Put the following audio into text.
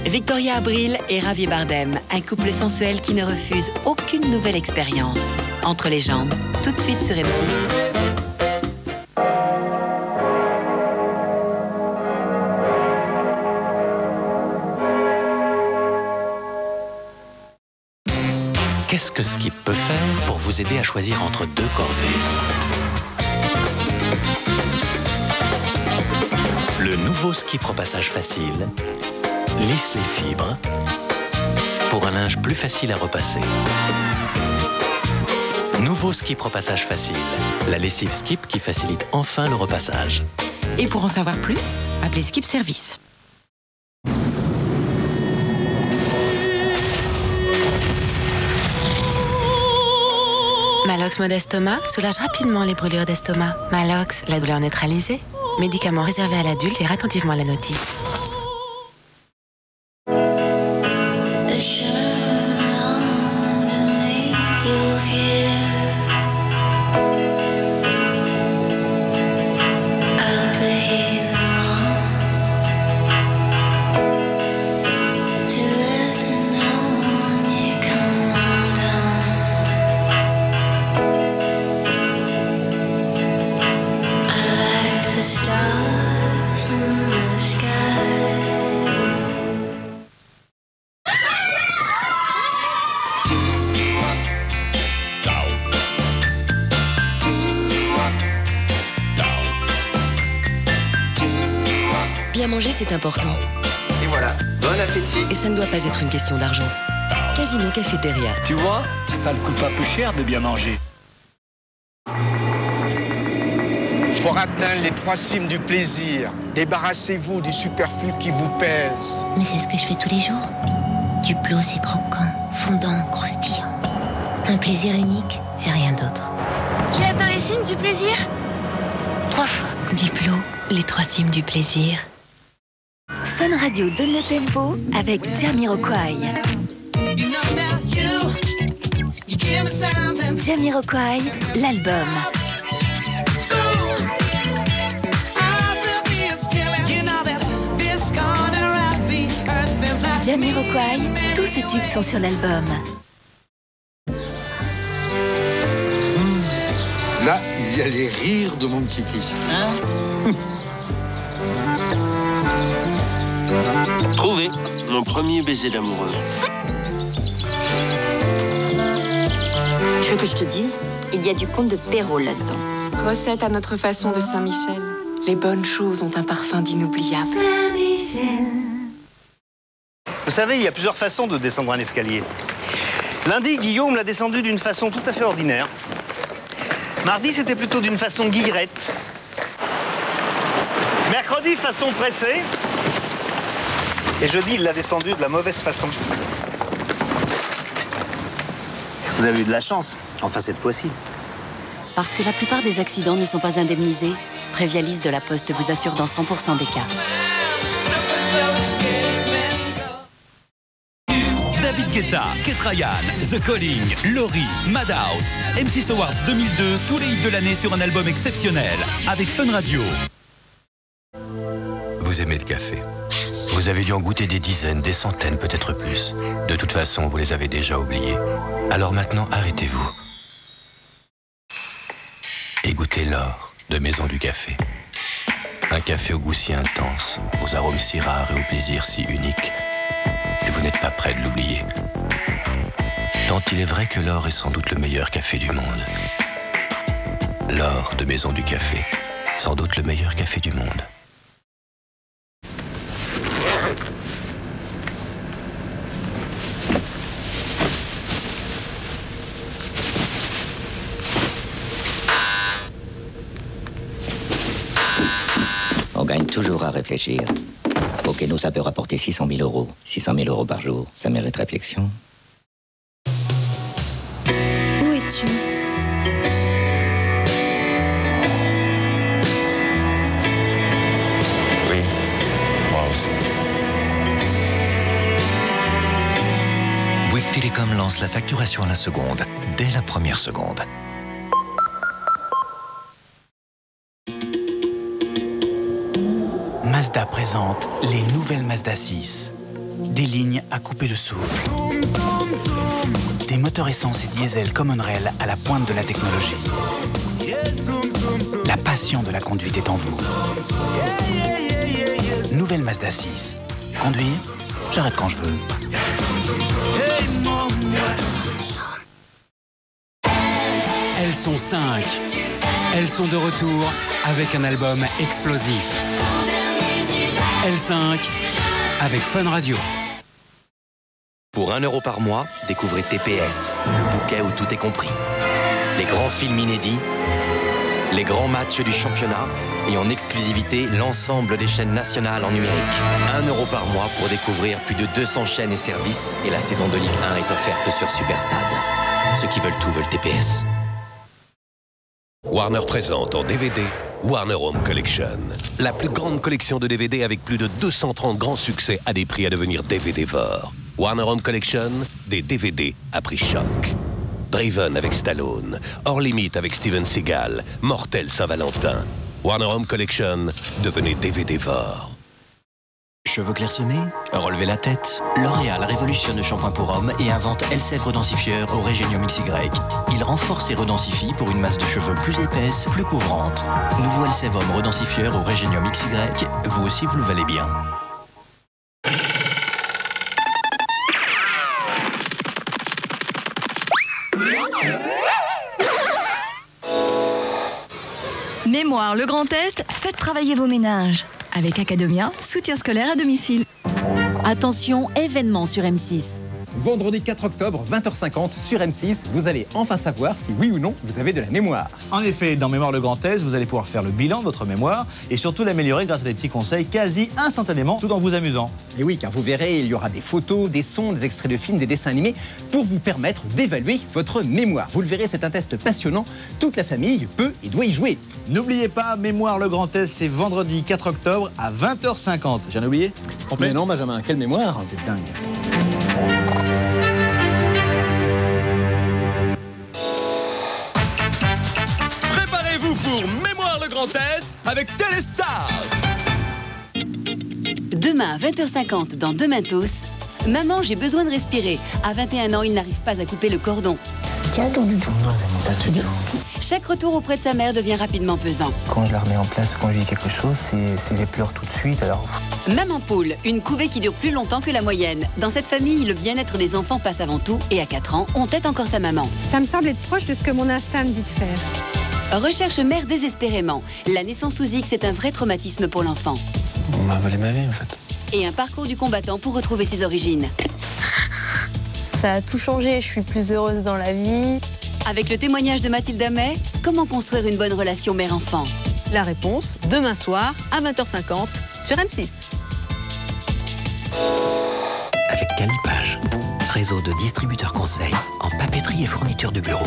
Victoria Abril et Javier Bardem, un couple sensuel qui ne refuse aucune nouvelle expérience. Entre les jambes, tout de suite sur M6. Qu'est-ce que Skip peut faire pour vous aider à choisir entre deux corvées? Le nouveau Skip repassage facile lisse les fibres pour un linge plus facile à repasser. Nouveau Skip repassage facile, la lessive Skip qui facilite enfin le repassage. Et pour en savoir plus, appelez Skip Service. Malox Mode Estomac soulage rapidement les brûlures d'estomac. Malox, la douleur neutralisée. Médicament réservé à l'adulte, lire attentivement la notice. Bien manger, c'est important. Et voilà, bon appétit. Et ça ne doit pas être une question d'argent. Casino Cafétéria. Tu vois, ça ne coûte pas peu cher de bien manger. Pour atteindre les 3 cimes du plaisir, débarrassez-vous du superflu qui vous pèse. Mais c'est ce que je fais tous les jours. Du plot, c'est croquant, fondant, croustillant. Un plaisir unique et rien d'autre. J'ai atteint les cimes du plaisir 3 fois. Du plot, les 3 cimes du plaisir. Fun Radio donne le tempo avec Jamiroquai. Jamiroquai, l'album. Jamiroquai, tous ces tubes sont sur l'album. Là, il y a les rires de mon petit-fils. Trouvé, mon premier baiser d'amoureux. Tu veux que je te dise? Il y a du conte de Perrault là-dedans. Recette à notre façon de Saint-Michel. Les bonnes choses ont un parfum d'inoubliable. Saint-Michel. Vous savez, il y a plusieurs façons de descendre un escalier. Lundi, Guillaume l'a descendu d'une façon tout à fait ordinaire. Mardi, c'était plutôt d'une façon guillerette. Mercredi, façon pressée. Et jeudi, il l'a descendu de la mauvaise façon. Vous avez eu de la chance, enfin cette fois-ci. Parce que la plupart des accidents ne sont pas indemnisés, Prévialis de la Poste vous assure dans 100% des cas. David Guetta, Kate Ryan, The Calling, Laurie, Madhouse, M6 Awards 2002, tous les hits de l'année sur un album exceptionnel avec Fun Radio. Vous aimez le café. Vous avez dû en goûter des dizaines, des centaines, peut-être plus. De toute façon, vous les avez déjà oubliés. Alors maintenant, arrêtez-vous. Et goûtez l'or de Maison du Café. Un café au goût si intense, aux arômes si rares et au plaisir si unique. Et vous n'êtes pas prêt de l'oublier. Tant il est vrai que l'or est sans doute le meilleur café du monde. L'or de Maison du Café. Sans doute le meilleur café du monde. On gagne toujours à réfléchir. Ok, nous, ça peut rapporter 600 000 euros. 600 000 euros par jour, ça mérite réflexion. Où es-tu? Oui, moi aussi. Bouygues Télécom lance la facturation à la seconde, dès la première seconde. Mazda présente les nouvelles Mazda 6. Des lignes à couper le souffle. Des moteurs essence et diesel Common Rail à la pointe de la technologie. La passion de la conduite est en vous. Nouvelle Mazda 6. Conduire, j'arrête quand je veux. Elles sont 5. Elles sont de retour avec un album explosif. L5 avec Fun Radio. Pour 1 € par mois, découvrez TPS, le bouquet où tout est compris. Les grands films inédits, les grands matchs du championnat et en exclusivité l'ensemble des chaînes nationales en numérique. 1 € par mois pour découvrir plus de 200 chaînes et services et la saison de Ligue 1 est offerte sur Superstade. Ceux qui veulent tout veulent TPS. Warner présente en DVD Warner Home Collection. La plus grande collection de DVD avec plus de 230 grands succès à des prix à devenir DVD-vore. Warner Home Collection, des DVD à prix choc. Driven avec Stallone, Hors Limite avec Steven Seagal, Mortel Saint-Valentin. Warner Home Collection, devenez DVD-vore. Cheveux clairsemés? Relevez la tête. L'Oréal révolutionne le shampoing pour hommes et invente Elseve Redensifieur au Régénium XY. Il renforce et redensifie pour une masse de cheveux plus épaisse, plus couvrante. Nouveau Elseve Homme Redensifieur au Régénium XY. Vous aussi, vous le valez bien. Mémoire, le grand test, faites travailler vos méninges. Avec Academia, soutien scolaire à domicile. Attention, événement sur M6. Vendredi 4 octobre, 20h50, sur M6, vous allez enfin savoir si oui ou non vous avez de la mémoire. En effet, dans Mémoire le Grand Test, vous allez pouvoir faire le bilan de votre mémoire et surtout l'améliorer grâce à des petits conseils quasi instantanément tout en vous amusant. Et oui, car vous verrez, il y aura des photos, des sons, des extraits de films, des dessins animés pour vous permettre d'évaluer votre mémoire. Vous le verrez, c'est un test passionnant. Toute la famille peut et doit y jouer. N'oubliez pas, Mémoire le Grand Test, c'est vendredi 4 octobre à 20h50. J'en ai oublié? Mais non, Benjamin, quelle mémoire? C'est dingue. Préparez-vous pour Mémoire le Grand Test avec Téléstar. Demain, 20h50, dans Demain tous, maman, j'ai besoin de respirer. À 21 ans, il n'arrive pas à couper le cordon. Quel tour du tout? Non, pas du tout. Chaque retour auprès de sa mère devient rapidement pesant. Quand je la remets en place, quand je dis quelque chose, c'est les pleurs tout de suite, alors... Maman Poule, une couvée qui dure plus longtemps que la moyenne. Dans cette famille, le bien-être des enfants passe avant tout et à 4 ans, on tête encore sa maman. Ça me semble être proche de ce que mon instinct me dit de faire. Recherche mère désespérément. La naissance sous X est un vrai traumatisme pour l'enfant. On m'a volé ma vie, en fait. Et un parcours du combattant pour retrouver ses origines. Ça a tout changé, je suis plus heureuse dans la vie. Avec le témoignage de Mathilde Amet, comment construire une bonne relation mère-enfant? La réponse, demain soir, à 20h50, sur M6. Avec Calipage, réseau de distributeurs conseils en papeterie et fourniture de bureau.